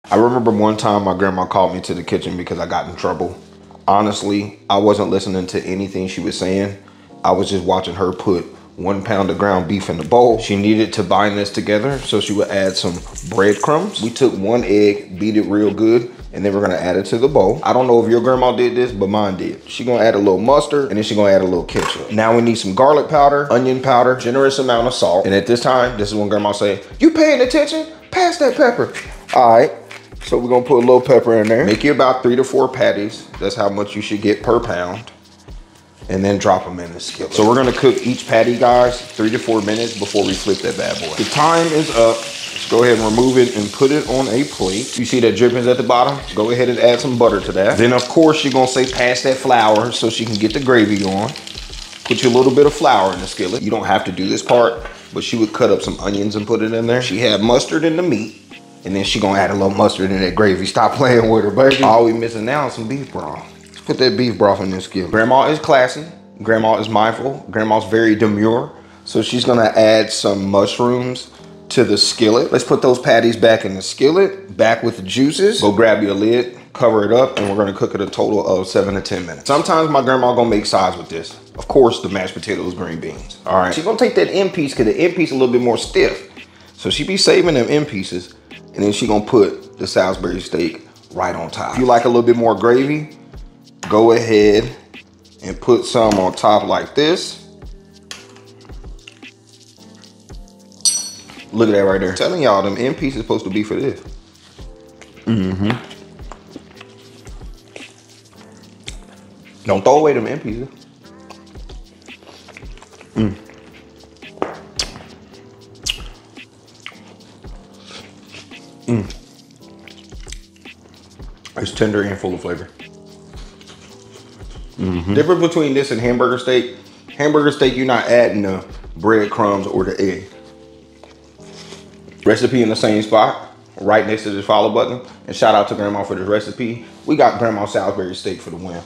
I remember one time my grandma called me to the kitchen because I got in trouble. Honestly, I wasn't listening to anything she was saying. I was just watching her put 1 pound of ground beef in the bowl. She needed to bind this together, so she would add some breadcrumbs. We took 1 egg, beat it real good, and then we're gonna add it to the bowl. I don't know if your grandma did this, but mine did. She gonna add a little mustard, and then she gonna add a little ketchup. Now we need some garlic powder, onion powder, generous amount of salt. And at this time, this is when grandma say, "You paying attention? Pass that pepper." All right. So we're gonna put a little pepper in there. Make you about 3 to 4 patties. That's how much you should get per pound. And then drop them in the skillet. So we're gonna cook each patty, guys, 3 to 4 minutes before we flip that bad boy. The time is up. Let's go ahead and remove it and put it on a plate. You see that drippings at the bottom? Go ahead and add some butter to that. Then of course you're gonna say pass that flour so she can get the gravy going. Put you a little bit of flour in the skillet. You don't have to do this part, but she would cut up some onions and put it in there. She had mustard in the meat. And then she gonna add a little mustard in that gravy. Stop playing with her, baby. All we missing now is some beef broth. Let's put that beef broth in this skillet. Grandma is classy. Grandma is mindful. Grandma's very demure. So she's gonna add some mushrooms to the skillet. Let's put those patties back in the skillet, back with the juices. Go grab your lid, cover it up, and we're gonna cook it a total of 7 to 10 minutes. Sometimes my grandma gonna make sides with this. Of course, the mashed potatoes, green beans. All right, she's gonna take that end piece, cause the end piece is a little bit more stiff. So she be saving them end pieces. And then she gonna put the Salisbury steak right on top. If you like a little bit more gravy, go ahead and put some on top like this. Look at that right there. I'm telling y'all, them end pieces supposed to be for this. Don't throw away them end pieces. It's tender and full of flavor. Difference between this and hamburger steak. Hamburger steak, you're not adding the breadcrumbs or the egg. Recipe in the same spot, right next to the follow button. And shout out to Grandma for this recipe. We got Grandma Salisbury steak for the win.